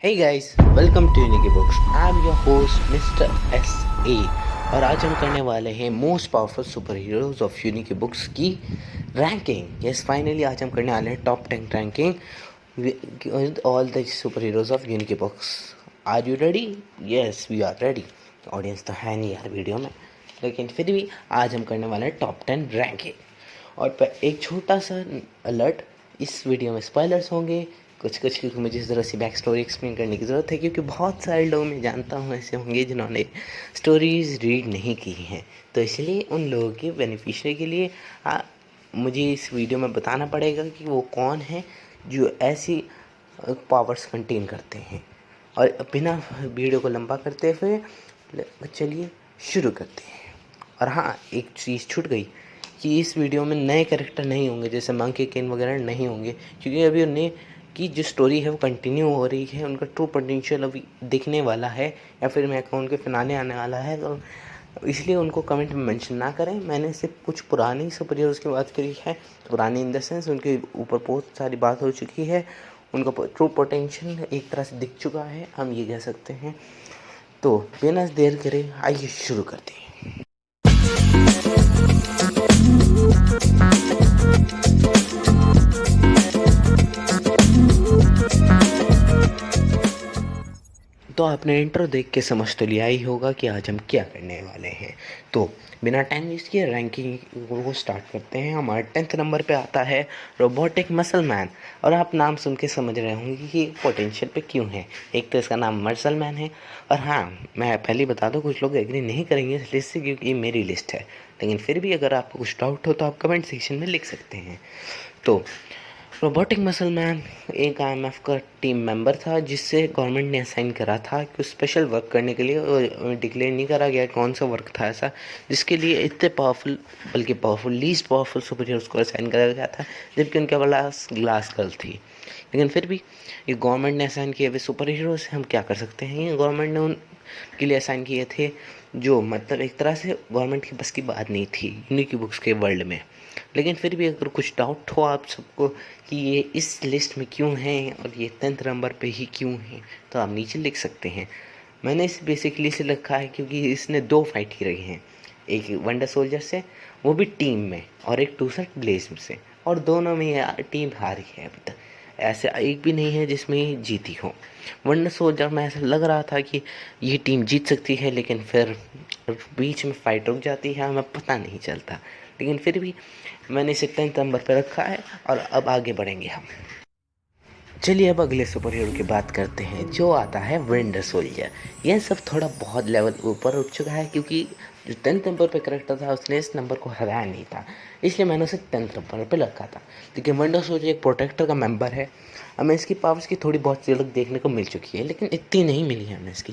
Hey guys, welcome to Unity Books. I'm your host Mr. S.A. और आज हम करने वाले हैं most powerful super heroes of यूनिकी बुक्स की रैंकिंग। यस, फाइनली आज हम करने वाले हैं top 10 ranking with all the super heroes of यूनिकी books. Are you ready? Yes, we are ready. Audience तो है नहीं यार वीडियो में, लेकिन फिर भी आज हम करने वाले हैं टॉप 10 रैंकिंग। और एक छोटा सा अलर्ट, इस वीडियो में स्पॉयलर्स होंगे कुछ क्योंकि मुझे ज़रा सी बैक स्टोरी एक्सप्लेन करने की ज़रूरत है, क्योंकि बहुत सारे लोग मैं जानता हूँ ऐसे होंगे जिन्होंने स्टोरीज़ रीड नहीं की हैं। तो इसलिए उन लोगों के बेनिफिशियरी के लिए मुझे इस वीडियो में बताना पड़ेगा कि वो कौन है जो ऐसी पावर्स कंटेन करते हैं। और बिना वीडियो को लंबा करते हुए चलिए शुरू करते हैं। और हाँ, एक चीज़ छूट गई कि इस वीडियो में नए कैरेक्टर नहीं होंगे, जैसे मंकी किंग वगैरह नहीं होंगे, क्योंकि अभी उन्हें की जो स्टोरी है वो कंटिन्यू हो रही है। उनका ट्रू पोटेंशियल अभी दिखने वाला है, या फिर मैं कहूँ उनके फिनाले आने वाला है। तो इसलिए उनको कमेंट में मेंशन ना करें। मैंने सिर्फ कुछ पुरानी सुपर हीरोज़ की बात करी है, पुरानी इन द सेंस उनके ऊपर बहुत सारी बात हो चुकी है, उनका ट्रू पोटेंशियल एक तरह से दिख चुका है, हम ये कह सकते हैं। तो बिना देर करे आइए शुरू करते हैं। तो आपने इंट्रो देख के समझ तो लिया ही होगा कि आज हम क्या करने वाले हैं। तो बिना टाइम वेस्ट किए रैंकिंग को स्टार्ट करते हैं। हमारे 10th नंबर पे आता है रोबोटिक मसल मैन। और आप नाम सुन के समझ रहे होंगे कि पोटेंशियल पे क्यों है। एक तो इसका नाम मसल मैन है, और हाँ, मैं पहले ही बता दूँ कुछ लोग एग्री नहीं करेंगे इस लिस्ट से, क्योंकि ये मेरी लिस्ट है। लेकिन फिर भी अगर आपको कुछ डाउट हो तो आप कमेंट सेक्शन में लिख सकते हैं। तो रोबोटिक मसल मैन एक आईएमएफ का टीम मेंबर था, जिससे गवर्नमेंट ने असाइन करा था कि स्पेशल वर्क करने के लिए। डिक्लेयर नहीं करा गया कौन सा वर्क था ऐसा जिसके लिए इतने पावरफुल, बल्कि powerful least powerful super heroes को असाइन करा गया था, जबकि उनके पास ग्लास गर्ल थी। लेकिन फिर भी ये गवर्नमेंट ने असाइन किए हुए सुपर हीरोज, हम क्या कर सकते हैं। ये गवर्नमेंट ने उनके लिए असाइन किए थे जो मतलब एक तरह से गवर्नमेंट की बस की बात नहीं थी यूनिकी बुक्स के वर्ल्ड में। लेकिन फिर भी अगर कुछ डाउट हो आप सबको कि ये इस लिस्ट में क्यों हैं और ये 10th नंबर पे ही क्यों हैं, तो आप नीचे लिख सकते हैं। मैंने इसे बेसिकली इसे लिखा है क्योंकि इसने 2 फाइट की रही हैं, एक वंडर सोल्जर से, वो भी टीम में, और एक टूसर ब्लेज से, और दोनों में टीम हारी है अभी तक। ऐसे एक भी नहीं है जिसमें जीती हो। वंडर सोल्जर में ऐसा लग रहा था कि ये टीम जीत सकती है, लेकिन फिर बीच में फाइट रुक जाती है, हमें पता नहीं चलता। लेकिन फिर भी मैंने इसे 10th नंबर पर रखा है, और अब आगे बढ़ेंगे हम। चलिए अब अगले सुपर हीरो की बात करते हैं, जो आता है विंटर सोल्जर। यह सब थोड़ा बहुत लेवल ऊपर उठ चुका है, क्योंकि जो 10th नंबर पे करेक्टर था उसने इस नंबर को हराया नहीं था, इसलिए मैंने उसे 10th नंबर पे रखा था। लेकिन विंटर सोल्जर एक प्रोटेक्टर का मेंबर है। हमें इसकी पावर्स की थोड़ी बहुत झलक देखने को मिल चुकी है, लेकिन इतनी नहीं मिली है हमें इसकी।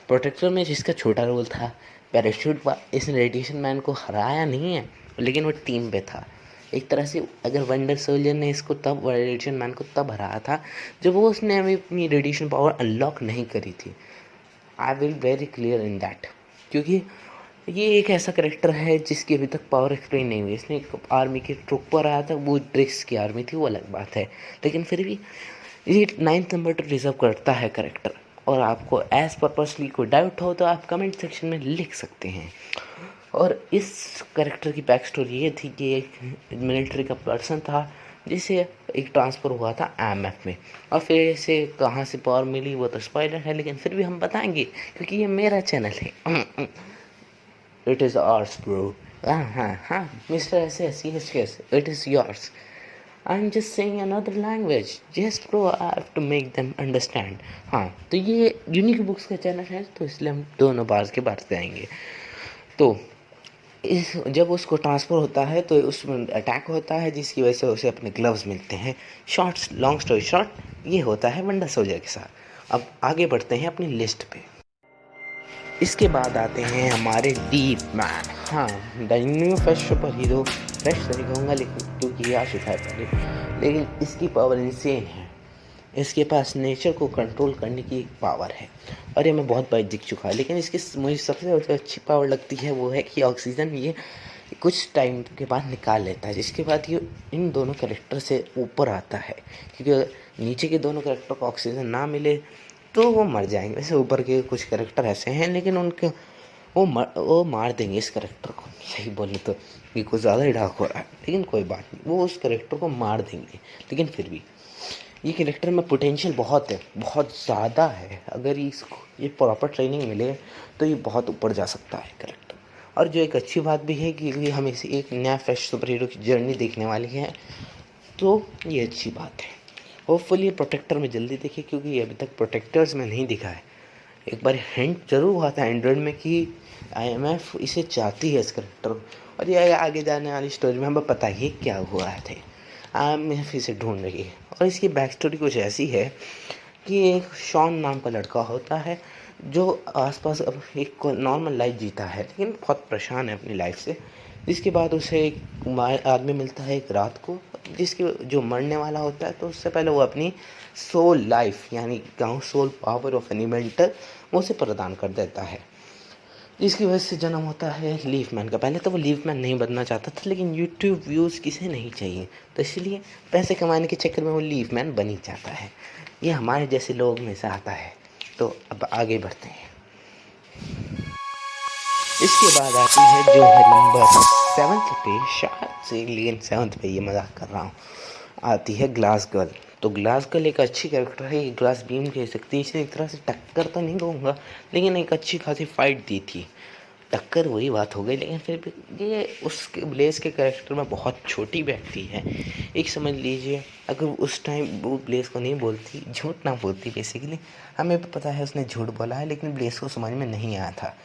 प्रोटेक्टर में जिसका छोटा रोल था पैराशूट, इसने रेडिएशन मैन को हराया नहीं है, लेकिन वो टीम पे था। एक तरह से अगर वंडर सोल्जर ने इसको तब, रेडिएशन मैन को तब हराया था जब वो उसने अभी अपनी रेडिएशन पावर अनलॉक नहीं करी थी। I will very clear in that, क्योंकि ये एक ऐसा करेक्टर है जिसकी अभी तक पावर एक्सप्लेन नहीं हुई। इसने एक आर्मी के ट्रुक पर आया था, वो ड्रिक्स की आर्मी थी, वो अलग बात है। लेकिन फिर भी ये 9th नंबर तो डिजर्व करता है करेक्टर। और आपको एज पर्पसली कोई डाउट हो तो आप कमेंट सेक्शन में लिख सकते हैं। और इस करेक्टर की बैक स्टोरी ये थी कि एक मिलिट्री का पर्सन था जिसे एक ट्रांसफ़र हुआ था आईएमएफ में, और फिर इसे कहाँ से पावर मिली वो तो स्पॉइलर है, लेकिन फिर भी हम बताएंगे क्योंकि ये मेरा चैनल है। It is ours bro. हाँ हाँ हाँ mister S yes yes, it is yours. I am just saying another language, just bro, I have to make them understand. हाँ, तो ये यूनिक बुक्स का चैनल है, तो इसलिए हम दोनों बार के बात आएंगे। तो इस जब उसको ट्रांसफ़र होता है तो उसमें अटैक होता है, जिसकी वजह से उसे अपने ग्लव्स मिलते हैं। शॉर्ट्स लॉन्ग स्टोरी शॉर्ट, ये होता है वंडर सोल्जर के साथ। अब आगे बढ़ते हैं अपनी लिस्ट पे। इसके बाद आते हैं हमारे डीप मैन। हाँ, the new fresh super hero, fresh नहीं कहूँगा लेकिन क्योंकि ये आ चुका है पहले, लेकिन इसकी पावर इंसेन है। इसके पास नेचर को कंट्रोल करने की एक पावर है, और ये मैं बहुत बार दिख चुका है। लेकिन इसकी मुझे सबसे अच्छी पावर लगती है वो है कि ऑक्सीजन ये कुछ टाइम के बाद निकाल लेता है, जिसके बाद ये इन दोनों कैरेक्टर से ऊपर आता है। क्योंकि नीचे के दोनों कैरेक्टर को ऑक्सीजन ना मिले तो वो मर जाएंगे। वैसे ऊपर के कुछ कैरेक्टर ऐसे हैं, लेकिन उनके वो मार देंगे इस कैरेक्टर को, सही बोले तो ये कुछ ज़्यादा ही डार्क हो रहा है, लेकिन कोई बात नहीं, वो उस कैरेक्टर को मार देंगे। लेकिन फिर भी ये कैरेक्टर में पोटेंशियल बहुत है, बहुत ज़्यादा है। अगर इसको ये प्रॉपर ट्रेनिंग मिले तो ये बहुत ऊपर जा सकता है कैरेक्टर। और जो एक अच्छी बात भी है कि हमें इसे एक नया फ्रेश सुपर हीरो की जर्नी देखने वाली है, तो ये अच्छी बात है। होपफुली ये प्रोटेक्टर में जल्दी दिखे, क्योंकि ये अभी तक प्रोटेक्टर्स में नहीं दिखा है। एक बार हिंट जरूर हुआ था एंड्रॉइड में कि IMF इसे चाहती है इस करेक्टर को, और ये आगे जाने वाली स्टोरी में हमें पता ही क्या हुआ थे। IMF इसे ढूंढ रही है, और इसकी बैक स्टोरी कुछ ऐसी है कि एक शॉन नाम का लड़का होता है जो आसपास अब एक नॉर्मल लाइफ जीता है, लेकिन बहुत परेशान है अपनी लाइफ से। जिसके बाद उसे एक आदमी मिलता है एक रात को, जिसके जो मरने वाला होता है, तो उससे पहले वो अपनी सोल लाइफ यानी soul power of any mentor वो उसे प्रदान कर देता है, जिसकी वजह से जन्म होता है लीफ मैन का। पहले तो वो लीफ मैन नहीं बनना चाहता था, लेकिन यूट्यूब व्यूज़ किसे नहीं चाहिए, तो इसलिए पैसे कमाने के चक्कर में वो लीफ मैन बन ही जाता है। ये हमारे जैसे लोग में से आता है। तो अब आगे बढ़ते हैं। इसके बाद आती है जो है नंबर 7 पे, शायद से, लेकिन 7 पे, ये मजाक कर रहा हूँ, आती है ग्लास गर्ल। तो ग्लास गर्ल एक अच्छी कैरेक्टर है, एक ग्लास बीम कह सकती है इसे। एक तरह से टक्कर तो नहीं कहूँगा, लेकिन एक अच्छी खासी फाइट दी थी। टक्कर वही बात हो गई, लेकिन फिर भी ये उसके ब्लेज के कैरेक्टर में बहुत छोटी व्यक्ति है। एक समझ लीजिए, अगर उस टाइम वो ब्लेज को नहीं बोलती, झूठ ना बोलती, बेसिकली हमें भी पता है उसने झूठ बोला है, लेकिन ब्लेज को समझ में नहीं आया था,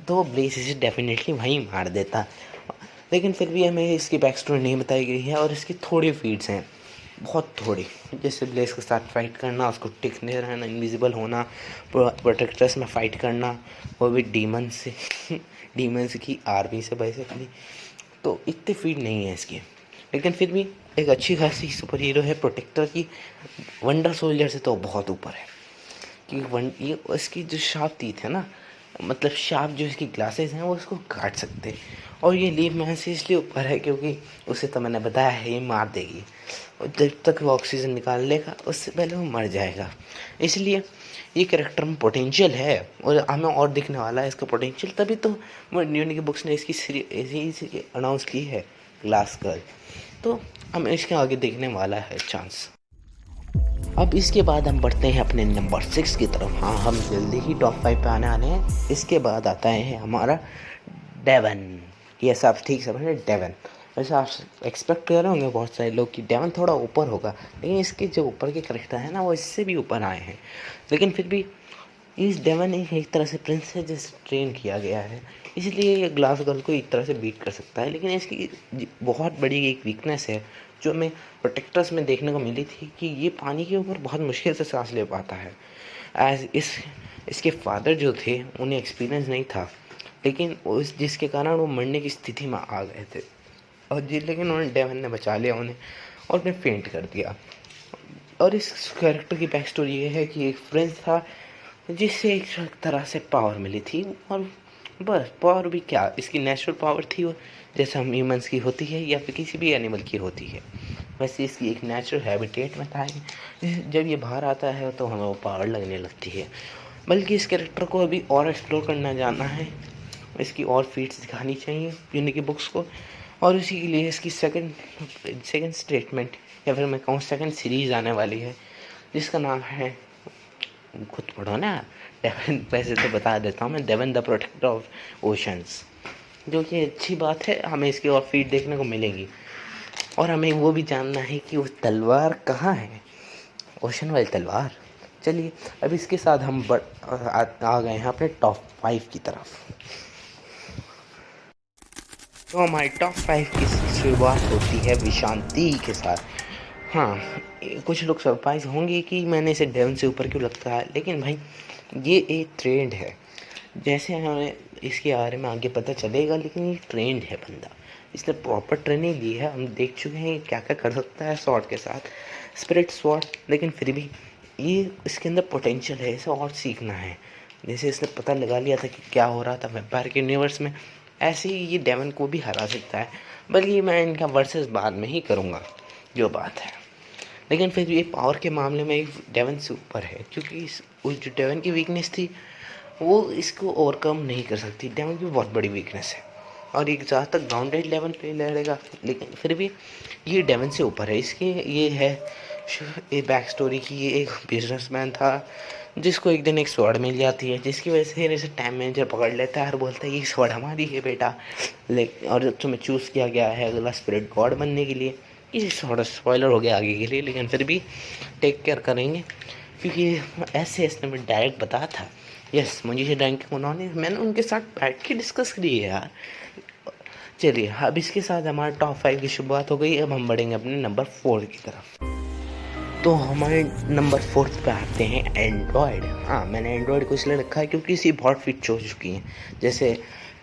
तो ब्लेज इसे डेफिनेटली वहीं मार देता। लेकिन फिर भी हमें इसकी बैक स्टोरी नहीं बताई गई है, और इसकी थोड़ी फीड्स हैं, बहुत थोड़ी, जैसे ब्लेज के साथ फाइट करना, उसको टिकने रहना, इनविजिबल होना, प्रोटेक्टर्स में फाइट करना, वो भी डीमन से डीमंस की आर्मी से बेसिकली। तो इतनी फीड नहीं है इसकी, लेकिन फिर भी एक अच्छी खासी सुपर हीरो है प्रोटेक्टर की। वंडर सोल्जर से तो बहुत ऊपर है, क्योंकि ये इसकी जो शार्प टीथ है ना, मतलब शार्प जो इसकी ग्लासेस हैं, वो इसको काट सकते हैं। और ये लीफ मैन से इसलिए ऊपर है क्योंकि उसे तो मैंने बताया है ये मार देगी, और जब तक वो ऑक्सीजन निकाल लेगा उससे पहले वो मर जाएगा। इसलिए ये कैरेक्टर में पोटेंशियल है, और हमें और दिखने वाला है इसका पोटेंशियल। तभी तो यूनिक बुक्स ने इसकी सीरीज अनाउंस की है, ग्लास गर्ल। तो हमें इसके आगे देखने वाला है चांस। अब इसके बाद हम बढ़ते हैं अपने नंबर 6 की तरफ। हाँ, हम जल्दी ही टॉप 5 पे आने वाले हैं। इसके बाद आता है हमारा डेवन। यस, आप ठीक समझे, डेवन। वैसे आप एक्सपेक्ट कर रहे होंगे बहुत सारे लोग कि डेवन थोड़ा ऊपर होगा, लेकिन इसके जो ऊपर के करेक्टर हैं ना, वो इससे भी ऊपर आए हैं। लेकिन फिर भी इस डेवन एक तरह से प्रिंसेस जैसे ट्रेन किया गया है, इसलिए ये ग्लास गर्ल को एक तरह से बीट कर सकता है। लेकिन इसकी बहुत बड़ी एक वीकनेस है जो हमें प्रोटेक्टर्स में देखने को मिली थी, कि ये पानी के ऊपर बहुत मुश्किल से सांस ले पाता है। एज इसके फादर जो थे उन्हें एक्सपीरियंस नहीं था, लेकिन उस जिसके कारण वो मरने की स्थिति में आ गए थे, और लेकिन उन्होंने डेवन ने बचा लिया उन्हें, और उन्हें फेंट कर दिया। और इस कैरेक्टर की बैक स्टोरी ये है कि एक फ्रेंड था जिससे एक तरह से पावर मिली थी, और बस पावर भी क्या, इसकी नेचुरल पावर थी वो, जैसे हम ह्यूमंस की होती है या फिर किसी भी एनिमल की होती है, वैसे इसकी एक नेचुरल हैबिटेट में था। जब ये बाहर आता है तो हमें वो पावर लगने लगती है। बल्कि इस कैरेक्टर को अभी और एक्सप्लोर करना जाना है, इसकी और फीट्स दिखानी चाहिए यूनिक बुक्स को, और उसी के लिए इसकी सेकंड स्टेटमेंट, या फिर मैं कहूँ सेकंड सीरीज़ आने वाली है, जिसका नाम है, खुद पढ़ो ना, डेवन। वैसे तो बता देता हूँ मैं, Devon the protector of oceans, जो कि अच्छी बात है। हमें इसकी और फीड देखने को मिलेगी, और हमें वो भी जानना है कि वो तलवार कहाँ है, ओशन वाली तलवार। चलिए, अब इसके साथ हम आ गए हैं अपने टॉप 5 की तरफ। तो हमारे टॉप 5 की शुरुआत होती है विशांति के साथ। हाँ, कुछ लोग सरप्राइज होंगे कि मैंने इसे डेवन से ऊपर क्यों लगता है, लेकिन भाई ये एक ट्रेंड है। जैसे हमें इसके बारे में आगे पता चलेगा, लेकिन ये ट्रेंड है बंदा, इसने प्रॉपर ट्रेनिंग ली है। हम देख चुके हैं क्या क्या कर सकता है स्वॉर्ड के साथ, स्पिरिट स्वॉर्ड। लेकिन फिर भी ये इसके अंदर पोटेंशियल है, इसे और सीखना है। जैसे इसने पता लगा लिया था कि क्या हो रहा था वैम्पायर के यूनिवर्स में, ऐसे ही ये डेवन को भी हरा सकता है। बल्कि मैं इनका वर्सेस बाद में ही करूँगा, जो बात है। लेकिन फिर ये पावर के मामले में डेवन से ऊपर है, क्योंकि उस जो डेवन की वीकनेस थी वो इसको ओवरकम नहीं कर सकती। डेवन की बहुत बड़ी वीकनेस है और ये जहाँ तक ग्राउंडेड लेवल पे लड़ेगा, लेकिन फिर भी ये डेवन से ऊपर है। इसके ये है ये बैक स्टोरी की, ये एक बिजनेसमैन था जिसको एक दिन एक स्वॉर्ड मिल जाती है, जिसकी वजह से इसे टाइम मैनेजर पकड़ लेता है और बोलता है ये स्वॉर्ड हमारी है बेटा, लेकिन और तुम्हें चूज़ किया गया है अगला स्पिरिट गॉड बनने के लिए। ये थोड़ा स्पॉइलर हो गया आगे के लिए, लेकिन फिर भी टेक केयर करेंगे क्योंकि ऐसे इसने मैं डायरेक्ट बताया था। यस, मुझे ये रैंकिंग मैंने उनके साथ बैठ के डिस्कस करी है यार। चलिए, अब इसके साथ हमारे टॉप 5 की शुरुआत हो गई। अब हम बढ़ेंगे अपने नंबर 4 की तरफ। तो हमारे नंबर 4 पे आते हैं एंड्रॉयड। हाँ, मैंने एंड्रॉयड को इसलिए रखा है क्योंकि इसी बहुत फीचर हो चुकी हैं। जैसे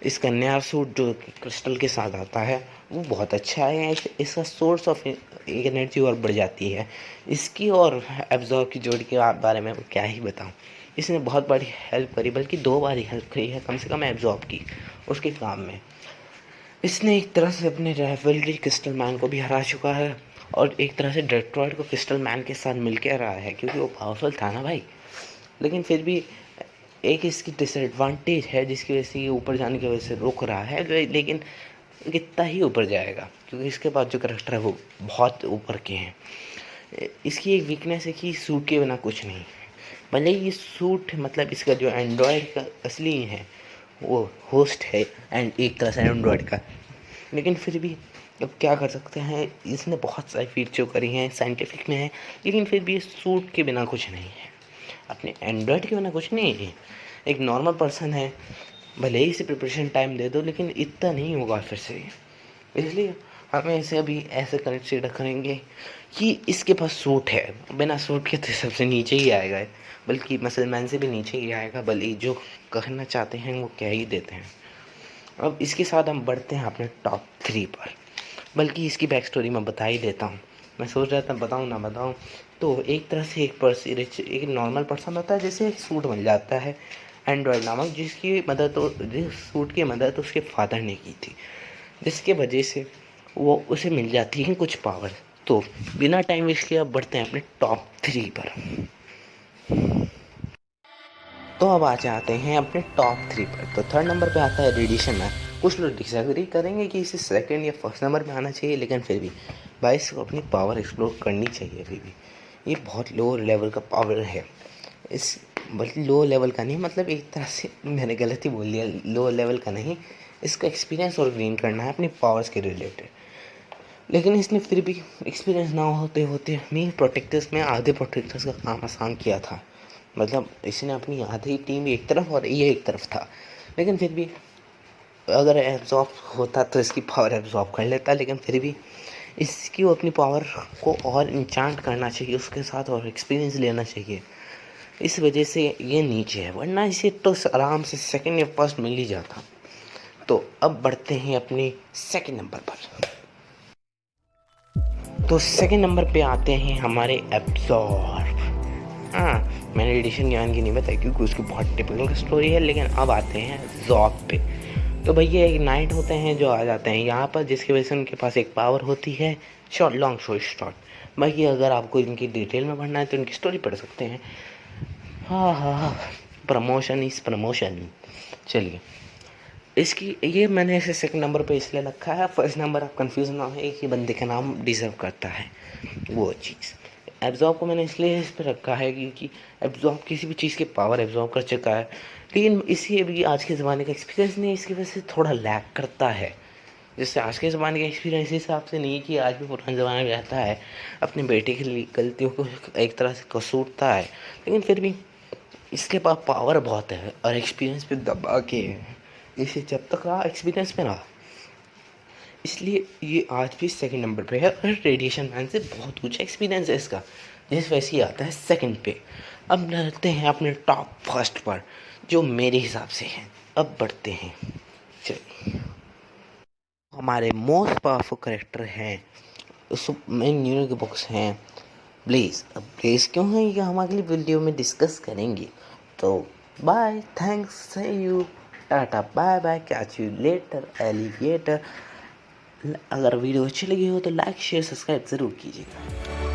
इसका नया सूट जो क्रिस्टल के साथ आता है वो बहुत अच्छा है। इसका सोर्स ऑफ एनर्जी और बढ़ जाती है इसकी, और एब्जॉर्ब की जोड़ी के बारे में क्या ही बताऊँ। इसने बहुत बड़ी हेल्प करी, बल्कि 2 बार ही हेल्प करी है कम से कम एब्जॉर्ब की उसके काम में। इसने एक तरह से अपने राइवलरी क्रिस्टल मैन को भी हरा चुका है और एक तरह से डेट्रॉयड को क्रिस्टल मैन के साथ मिल के रहा है, क्योंकि वो पावरफुल था ना भाई। लेकिन फिर भी एक इसकी डिसएडवांटेज है जिसकी वजह से ये ऊपर जाने की वजह से रुक रहा है, लेकिन कितना ही ऊपर जाएगा क्योंकि इसके बाद जो करेक्टर है वो बहुत ऊपर के हैं। इसकी एक वीकनेस है कि सूट के बिना कुछ नहीं। भले ही ये सूट मतलब इसका जो एंड्रॉयड का असली है वो होस्ट है एंड एक तरह से एंड्रॉयड का, लेकिन फिर भी अब क्या कर सकते हैं। इसने बहुत सारी फीचर करी हैं, साइंटिफिक में है, लेकिन फिर भी सूट के बिना कुछ नहीं है, अपने एंड्रॉयड के बिना कुछ नहीं है। एक नॉर्मल पर्सन है, भले ही इसे प्रिपरेशन टाइम दे दो लेकिन इतना नहीं होगा फिर से। इसलिए हमें इसे अभी ऐसे कंसिडर करेंगे कि इसके पास सूट है, बिना सूट के तो सबसे नीचे ही आएगा, बल्कि मसलमैन से भी नीचे ही आएगा, भले जो कहना चाहते हैं वो कह ही देते हैं। अब इसके साथ हम बढ़ते हैं अपने टॉप 3 पर, बल्कि इसकी बैक स्टोरी मैं बता ही देता हूँ। मैं सोच रहा था बताऊँ ना बताऊँ। तो एक तरह से एक नॉर्मल पर्सन होता है जिसे एक सूट मिल जाता है एंड्रॉयड नामक, जिसकी मदद जिस सूट की मदद उसके फादर ने की थी, जिसके वजह से वो उसे मिल जाती है कुछ पावर। तो बिना टाइम वेस्ट किए अब बढ़ते हैं अपने टॉप 3 पर। तो अब आ जाते हैं अपने टॉप 3 पर। तो थर्ड नंबर पे आता है रेडिएशन मैन। कुछ लोग डिसएग्री करेंगे कि इसे सेकंड या फर्स्ट नंबर पे आना चाहिए, लेकिन फिर भी भाई इसको अपनी पावर एक्सप्लोर करनी चाहिए। अभी भी ये बहुत लो लेवल का पावर है, इस बल्कि लो लेवल का नहीं, मतलब एक तरह से मैंने गलत ही बोल दिया, लो लेवल का नहीं, इसका एक्सपीरियंस और गेन करना है अपनी पावर्स के रिलेटेड। लेकिन इसने फिर भी एक्सपीरियंस ना होते होते मेन प्रोटेक्टर्स में आधे प्रोटेक्टर्स का काम आसान किया था। मतलब इसने अपनी आधी टीम एक तरफ और ये एक तरफ था, लेकिन फिर भी अगर एब्जॉर्ब होता तो इसकी पावर एब्जॉर्ब कर लेता, लेकिन फिर भी इसकी अपनी पावर को और इंचांट करना चाहिए उसके साथ, और एक्सपीरियंस लेना चाहिए। इस वजह से ये नीचे है, वरना इसे तो आराम से सेकंड या फर्स्ट मिल ही जाता। तो अब बढ़ते हैं अपने सेकंड नंबर पर। तो सेकंड नंबर पे आते हैं हमारे एब्जॉर्ब। हाँ, मैंने एडिशन ज्ञान की नहीं बताई क्योंकि उसकी बहुत टिपिकल स्टोरी है, लेकिन अब आते हैं जॉब पे। तो भैया एक नाइट होते हैं जो आ जाते हैं यहाँ पर, जिसकी वजह से उनके पास एक पावर होती है। शॉर्ट लॉन्ग शॉर्ट शॉर्ट बाकी अगर आपको इनकी डिटेल में पढ़ना है तो इनकी स्टोरी पढ़ सकते हैं। हाँ हाँ हाँ, प्रमोशन इस प्रमोशन। चलिए, इसकी ये मैंने इसे सेकंड नंबर पे इसलिए रखा है, फर्स्ट नंबर आप कंफ्यूज ना हो, एक ही बंदे का नाम डिजर्व करता है वो चीज़। एब्जॉर्ब को मैंने इसलिए इस पर रखा है क्योंकि एब्जॉर्ब किसी भी चीज़ की पावर एब्जॉर्ब कर चुका है, लेकिन इसी भी आज के ज़माने का एक्सपीरियंस नहीं, इसकी वजह से थोड़ा लैग करता है। जैसे आज के ज़माने का एक्सपीरियंस इस हिसाब से नहीं कि आज भी पुराने ज़माने में रहता है, अपने बेटे की गलतियों को एक तरह से कसूरता है, लेकिन फिर भी इसके पास पावर बहुत है और एक्सपीरियंस पे दबा के है। इसे जब तक रहा एक्सपीरियंस में रहा, इसलिए ये आज भी सेकंड नंबर पे है, और रेडिएशन मैन से बहुत ऊंचा एक्सपीरियंस है इसका, जिस वजह से ये आता है सेकंड पे। अब बढ़ते हैं अपने टॉप फर्स्ट पर, जो मेरे हिसाब से है। अब बढ़ते हैं, चलिए, हमारे मोस्ट पावरफुल करेक्टर हैं उस मेन न्यूरो के बुक्स हैं ब्लेज। अब ब्लेज क्यों है ये हम अगली वीडियो में डिस्कस करेंगे। तो bye, thanks, see you, tata, bye bye, catch you later alligator. अगर वीडियो अच्छी लगी हो तो लाइक शेयर सब्सक्राइब ज़रूर कीजिएगा।